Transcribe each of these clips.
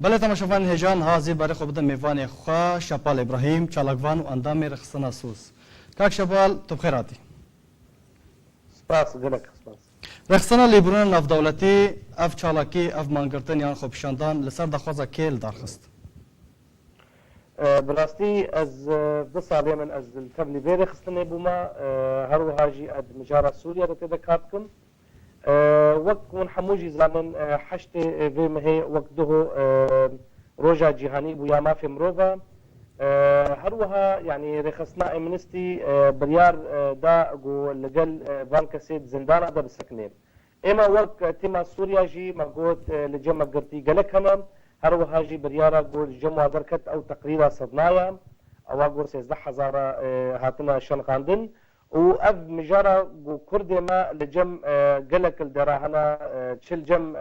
بله تماشاوان هجان هازی برای خوب دم میوانی خواه شپال ابراهیم چالاکوان و اندام رخصنا سوس کاک شپال تو بخیراتی سپاس گلک سپاس رخصنا لیبرون ناف دولتی اف چالاکی اف مانگرتن یان خوب شاندان لسر دخوازا کیل دارخست براستی از دو سالی من از التبنی بيري خستني بوما هرو هاجي اد مجارة سوريا رتدا كاتكم وقت من حموجي زمن حشت في مهي وقته روجا جيهاني بويا ما في مروفا هروها يعني رخصنا امنستي بريار دا جو لجل فانكا سيد زندان دا بسكنين اما وقت تيما سوريا جي ما قوت لجمع قرتي قلك هنم هروها جي بريارا قول جمع دركت او تقريرا صدنايا او اقول 16000 هاتنا شنقاندن واف مجارا قو كردي ما لجم قلك الدراهنا تشل جم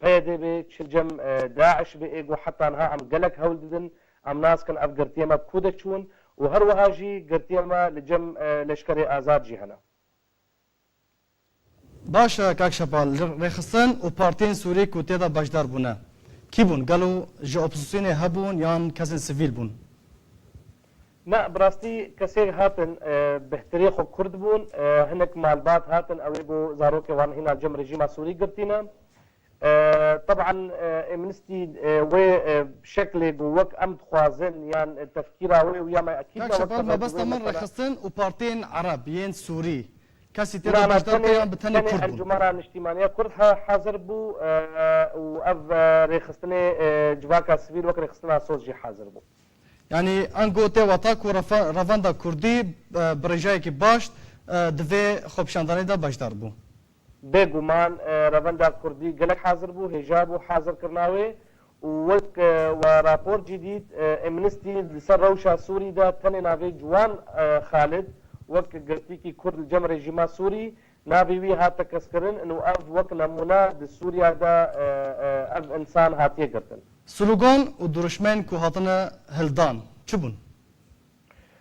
بيدي بي تشل جم داعش بي ايقو حتى انها عم قلك هولدن ام ناس كان اف قرتيما بكودتشون وهروها جي قرتيما لجم لشكري ازاد جي هنا باشه کاک شپال رخصن و پارتین سوری کو تیدا باشدار بونه کی بون قالوا جو اپوزيسيون هبون يان كازن سيفيل بون لا براستي كسير هاتن بهتريخ كرد بون هناك مالبات هاتن او يبو زاروكي وان هنا جم رجيم سوري قرتينا طبعا امنستي بشكل جوك امد خوازن يعني تفكيرها ويا ما اكيد كاك شباب ما بس تمر رخصن وبارتين عرب ين سوري كاسي تيدا باشدار كيان بتهني كرد بون الجمهورة الاجتماعية كردها حاضر بو واف ريخستني جواكا سيفيل وك ريخستنا صوت حاضر بو يعني انگوته واتاك و رافاندا كردي برجاي كي باشت دوی خوب شانداني دا باشدار بو بيغومان رافاندا كردي قالك حاضر بو هجابو حاضر كرناوي ووك ورابور جديد امنستي لسر روشا سوري دا تاني نافي جوان خالد وك قرتيكي كرد الجم رجيما سوري نابي وي هاتا كسكرن انه اف وك نمونا دسوريا دا اف انسان هاتيه قرتن سلوغان و درشمن كو هاتنا هلدان چبون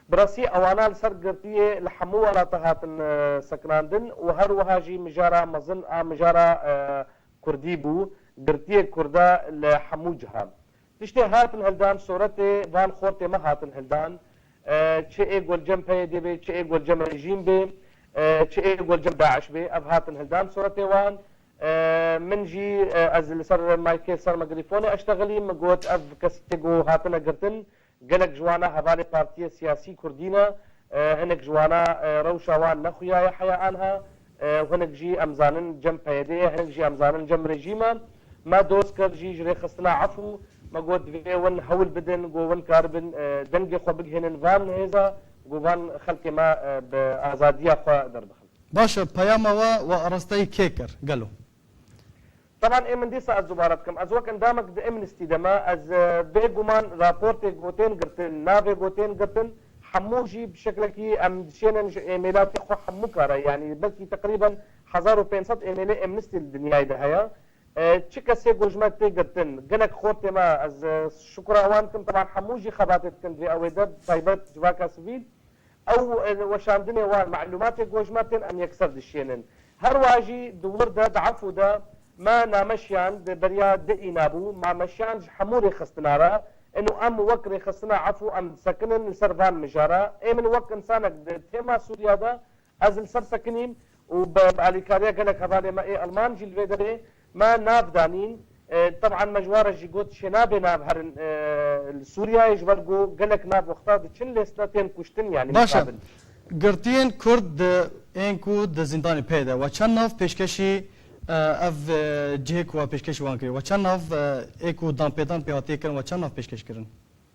براسي اوانا لسر قرتيه لحمو ولا تهاتن سكراندن وهر وهاجي مجارا مظن مجارا كردي بو قرتيه كردا لحمو جهام تشتي هاتن هلدان صورتي فان خورتي ما هاتن هلدان چه ايقول جم بيدي بي چه ايقول جم رجيم بي چه ايقول جم داعش بي اف هاتن هلدان صورتي وان من جي از لسر مايكي سر مقريفوني اشتغلي مقوت اف كستيقو هاتنا قرتن قلق جوانا هبالي بارتية سياسي كردينا هنك جوانا روشا وان نخويا يحيا عنها وهنك جي امزانن جم بيدي هنك جي امزانن جم رجيما ما دوس كر جي جري خصنا عفو ما قلت في ون هول بدن جو ون كاربن دنجي خو بجهن فان هذا جو فان خلق ما بازاديه خو در دخل باشا بياما و ارستي كيكر قالوا طبعا ايه من دي ساعه زبارتكم از وقت اندامك ده امنستي دما از بيجومان رابورت جوتين قرتن نافي جوتين قرتن حموجي بشكل كي ام شينا ايميلات خو حموكاره يعني بلكي تقريبا 1500 ايميل امنستي الدنيا ده هيا تشيكا سيجو جمال تيجرتن قلك خورتي ما از شكرا اوانكم طبعا حموجي خباتت كندري او دب طيبات جواكا سفيد او وشاندني وان معلومات جوجماتن ام يكسر دشينن هرواجي دور ده ضعفو ده ما نامشيان بريا دئي نابو ما مشيان حموري خستنارا انه ام وكري خستنا عفو ام سكنن سرفان مجارا اي من وقت انسانك تيما سوريا ده ازل سر سكنين وباليكاريا قالك هذا ما ايه المان جيل فيدري ما ناف دانين طبعا مجوار جيجوت شنابي ناف هرن سوريا يجبرقو قالك ناف وقتها تشن لسنتين كشتن يعني باشا قرتين كرد انكو د زنداني بيدا وچن ناف پیشکشی اف جهك و پیشکش وان کری وچن ناف ايكو دان پیدان پیاتی کرن وچن ناف پیشکش کرن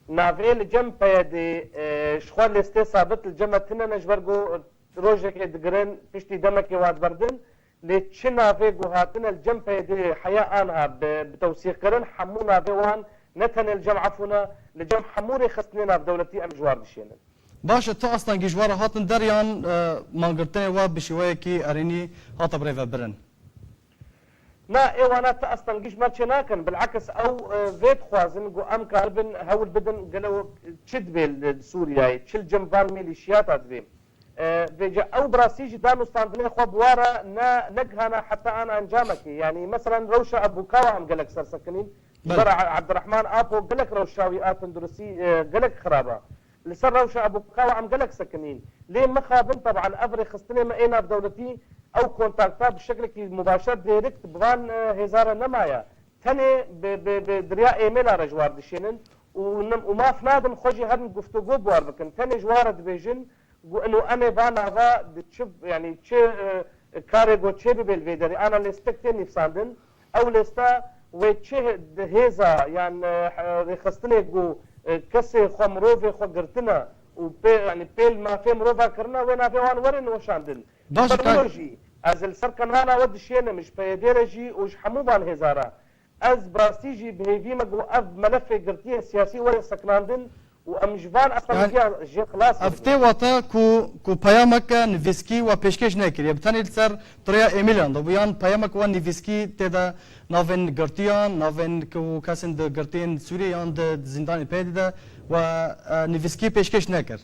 نافيل جم بيدي شخوال لسته ثابت الجمع تنن جبرقو روجك دقرن بشتي دمك واد بردن لتشنا في جهاتنا الجنب دي حياة أنها بتوثيق كرن حمونا في وان نتن الجمع عفونا لجمع حموري خصنينا في دولتي أم جوار دشينا باشا تو أصلا جوار هاتن دريان مانقرتني واب بشوية كي أريني هاتا بريفا برن لا ايوانا تا اصلا جيش ما تشناكن بالعكس او فيت خوازن جو ام كاربن هول بدن قالوا تشد بيل سوريا تشل جنبان ميليشيات ادفيم بيجا او براسيجي دانو ستاندني خو بوارا نجهنا حتى انا انجامك يعني مثلا روشه ابو كاوا ام قالك سر سكنين بر عبد الرحمن ابو قالك روشاويات اندرسي قالك خرابه لسر روشا ابو بكاوة عم قالك سكنين ليه ما خابن طبعا افري خستني ما اينا بدولتي او كونتاكتا بشكل مباشر دايركت بغان هزار نمايا تاني بدريا ايميلا رجوار دشينن وما فنادن خوجي هذن گفتگو بوار بكن تاني جوارد بيجن انه انا بانا غا تشوف يعني تشي كاري جو تشي بالفيدري انا لستكتي نفساندن او لستا وتشي هيزا يعني خستني جو كسي خو مروفي خو قرتنا يعني بيل ما في مروفا كرنا وين في وان ورن وشاندن برنامجي از السركن انا ود شينا مش بيدرجي وش حموبان هزارا از براستيجي بهيفي مجو اف ملف قرتيه سياسي ولا سكناندن وامجبان اصلا جي خلاص افتي واتا كو پیامک نویسکی و پیشکش نکری بتانی سر طريقه ايميلان دو بيان پیامک و نویسکی تدا ناون گرتیان ناون کو کسن د گرتین سوریان د زندان پیدا و نویسکی پیشکش نکر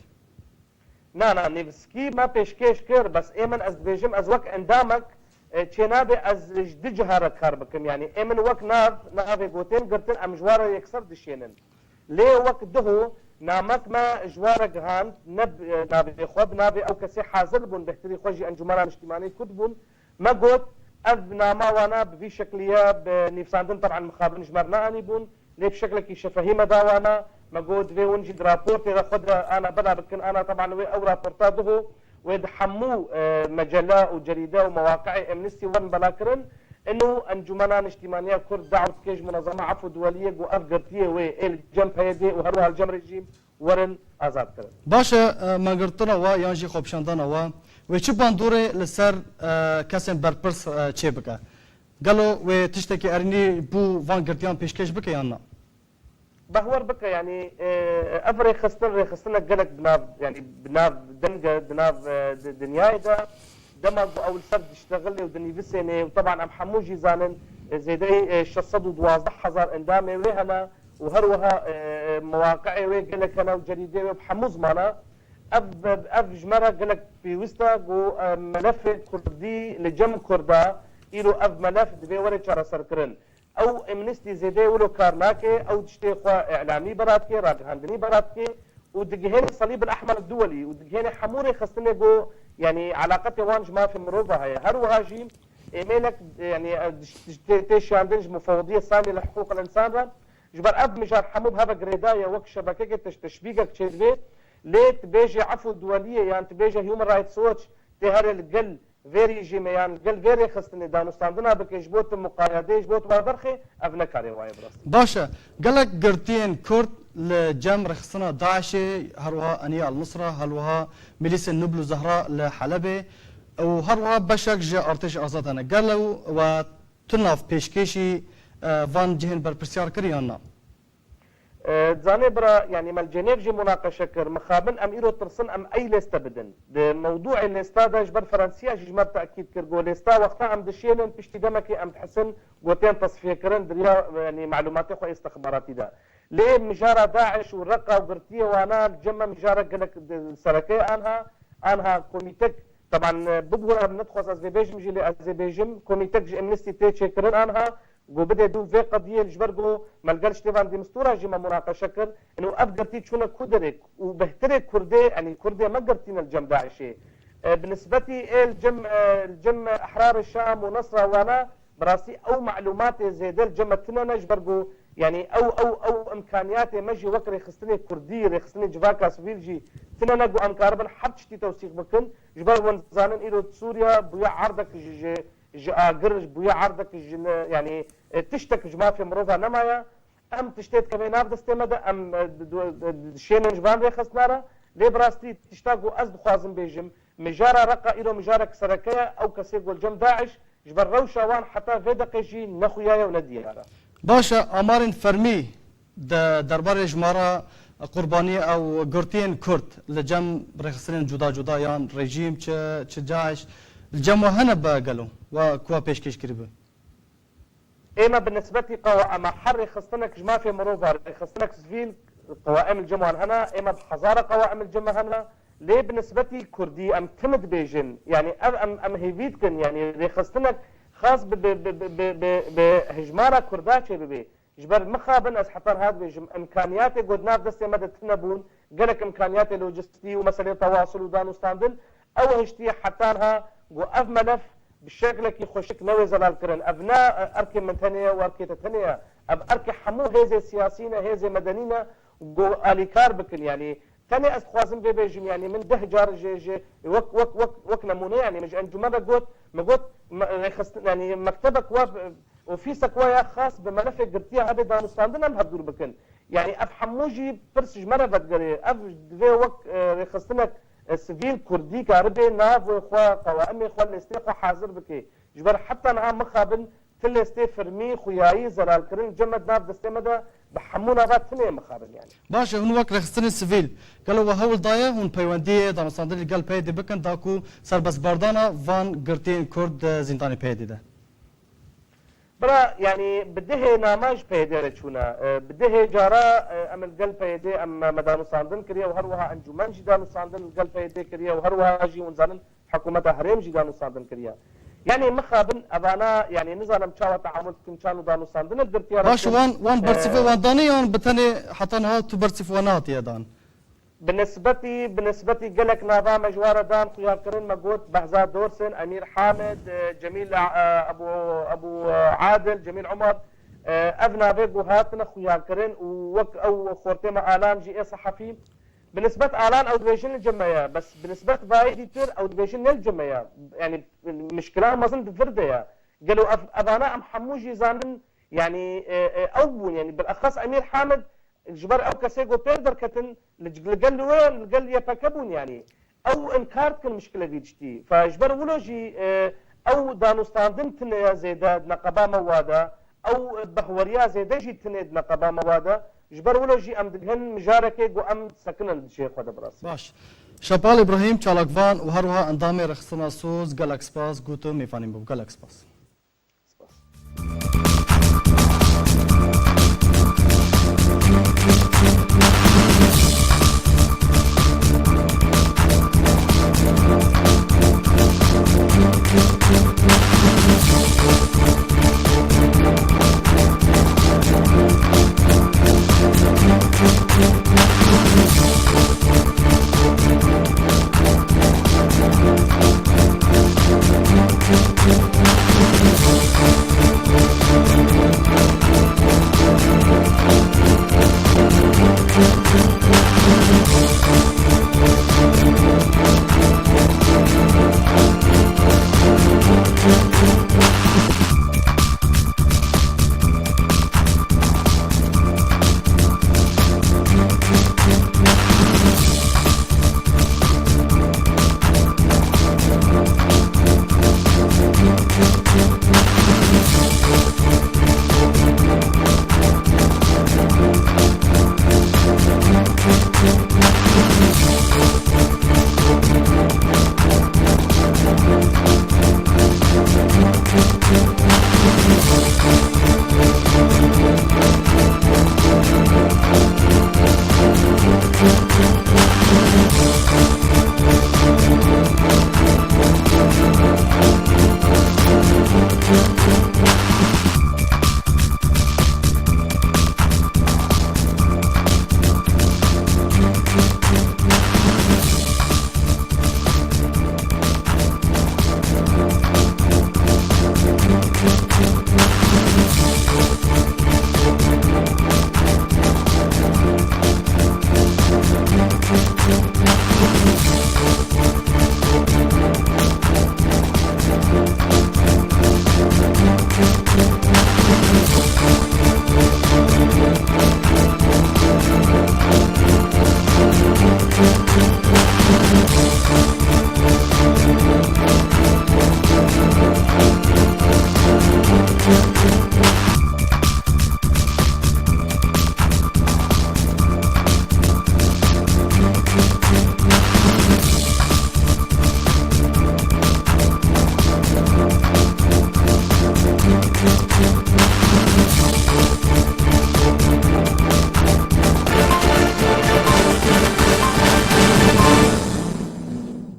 نا نویسکی ما پیشکش کر بس ایمن از بيجم از وقت اندامك تشينابي از جدجهار كار بكم يعني ايمن وقت ناف قوتين قرتن امجوار يكسر دشينن ليه وقت دهو نامك ما جوارك هان نابي خوب نابي او كسي حاضر بون بهتري خوجي انجمانا اجتماعي كتبون ما قلت اب ناما وانا بفي شكليه بنفساندن طبعا مخابن جمرنا اني بون ليه بشكل كي شفهيمه داوانا ما قلت في ونجي رابورت اذا خد انا بدا بكن انا طبعا وي او رابورتا دهو ويدحموا مجله وجريده ومواقع امنستي ون بلاكرن انه انجمنا اجتماعيه كرد دعوه كيج منظمه عفو دوليه وقف قرتيه والجنب هيدي وهروها الجم رجيم ورن ازاد كرن باشا ما قرتنا و يانجي خوبشاندانا و وچ باندوري لسر كاسن برپرس چه بك قالوا وتشتكي ارني بو فان قرتيان پیشکش بك يانا بهور بك يعني افري خستنا قالك بناف يعني بناف دنجا بناف دنياي ده دمج او السرد اشتغل ودني بسنه وطبعا ام حموجي زانن زيدي شصدوا 12000 اندامي وهنا وهروها مواقعي وقال لك انا وجريدي بحموز معنا اب جمره قال لك في وسطا ملف كردي لجم كردا إلو اب ملف دبي ورا شهر سركرن او امنستي زيدي ولو كارناكي او تشتي اعلامي براتكي راجهاندني براتكي ودقهين الصليب الاحمر الدولي ودقهين حموري خستني جو يعني علاقتي وانج ما في مروفا هي هروها جيم ايميلك يعني تيش عندنج مفوضيه ساميه لحقوق الانسان جبر اب مجار حموب هذا جريدايا وك شبكه تشبيكك تشبيك ليت بيجي عفو دوليه يعني تبيجي هيومن رايتس واتش تهر القل فيري جيمي يعني القل فيري خستني دانوستاندنا بك جبوت مقايده جبوت وبرخي ابنا كاري واي براس باشا قالك قرتين كرد لجم رخصنا داعشي هروها انيا النصره هروها ميليس النبل زهراء لحلبه وهروها بشك جا ارتش ازادنا قالوا وتناف بيشكيشي فان جهن بربرسيار كريانا زاني برا يعني مال جنيف جي مناقشه كر مخابن ام ايرو ترسن ام اي ليستا بدن بموضوع الليستا ده جبر فرنسيا جمر تاكيد كر جو ليستا وقتها ام دشينن بشتي دمكي ام تحسن قوتين تصفيه كرن دريا يعني معلوماتي خو استخباراتي ده ليه مجارة داعش والرقة وقرتيه وانا الجمع مجارة قالك سركي انها كوميتك طبعا ببغر بندخل ازربيجم جي لازربيجم كوميتك امنستي تيتشي كرن انها جو بدا دو في قضيه الجبرجو ما لقاش تيفان دي مستوره جيما مناقشه كر انه افقرتي شنو كدرك وبهترك كردي يعني كردي ما قرتينا الجم داعشي بالنسبه لي الجم احرار الشام ونصره وانا براسي او معلوماتي زي ديل جمتنا نجبرجو يعني او امكانياتي مجي وكري خصني كردي خصني جفاكا سفيلجي تنا نجو انكاربن حبشتي توثيق بكن جبر ونزانن الى سوريا بيع عرضك قرج بويا عرضك يعني تشتك جما في مروفا نمايا ام تشتيت كمان نافد استمدى ام شينن جبان ريخس نارا لي براستي تشتاقوا ازد خوازن بيجم مجارة رقا إلو مجارة سركية او كسيق والجم داعش جبر روشا وان حتى في دقيجي نخويايا ونديارا باشا امارن فرمي دربار جمارة قرباني او قرتين كرد لجم رخصين جدا يان رجيم چه داعش الجمع هنا بقالوا وكوا بيشكش كريبه ايما بالنسبه لي قوائم حر خصنك جماعه في مروفا خصنك سفيل قوائم الجمع هنا ايما بحزاره قوائم الجمع هنا ليه بالنسبه لي كردي ام تمد بيجن يعني ام هيفيتكن يعني خصنك خاص بهجماره كرداتشي ببي جبر مخابن از حتى هاد بيجم امكانيات قد ناف دستي مدى تنبون قالك امكانيات لوجستي ومسألة تواصل ودانوستاندن او هشتي حتى ها قو اف ملف بالشكل كي خوشك نوي زلال كرن ابناء اركي منتنية واركي تتنية اب اركي حمو هيزي سياسيين هيزي مدنيين قو اليكار بكن يعني تاني از خوازم بيجم يعني من ده جار جي وك نمونه يعني مش انجمه قوت ما قوت يعني مكتبك وفي سكوايا خاص بملف قرتيها هذا دانوستاندنا مهدور بكن يعني اف حموجي برسج مره بدقري اف في وك رخصتنك سفيل كردي كاربي ناف وخوا قوائم خوا الاستيقا حاضر بكي جبر حتى نعم مخابن تل استي فرمي خوياي زلال كرن جمد ناف دستي مدى بحمونا بات تنين مخابن يعني باشه هون وقت رخصتن السفيل قالوا هول ضايع هون بيواندي دانوستاندن قال بيدي بكن داكو سربس باردانا فان قرتين كرد زنداني بيدي ده برا يعني بده ناماج بيدي رچونا بده جارا ام القل بيدي ام مدانو ساندن كريا وهروها انجمان جدانو ساندن القل بيدي كريا وهروها جي ونزانن حكومة هرم جدانو ساندن كريا يعني مخابن ابانا يعني نزانم تشاو تعامل كنشانو دانو ساندن الدرتيا باش وان برسفي وان دانيون بتني حتى انها تبرسف ونات يا دان بالنسبة قالك نظام مجوار دان خيار كرين مقود بهزاد دورسن امير حامد جميل ابو عادل جميل عمر ابنا بيجو هاتنا خيار كرين ووك او خورتما الان جي صحفي بالنسبة الان او ديفيجن الجمعية بس بالنسبة فايديتر او ديفيجن الجمعية يعني مشكلة ما زلت فردة قالوا ابانا ام حموجي زانن يعني او يعني بالاخص امير حامد الجبر او كاسيجو بيردر كتن لقال وين قال يبكبون يعني او انكارت كل مشكله بيجتي فجبر ولوجي او دانوستاندن تنيا زيداد نقبا موادا او بحوريا زيدا جي تنيد نقبا موادا جبر ولوجي ام دهن مجاركه جو ام سكنن شيخ خد براس باش شبال ابراهيم چالاکوان و هروها اندام رخصتنا سوز گالاکس باس گوتو میفانیم بو گالاکس باس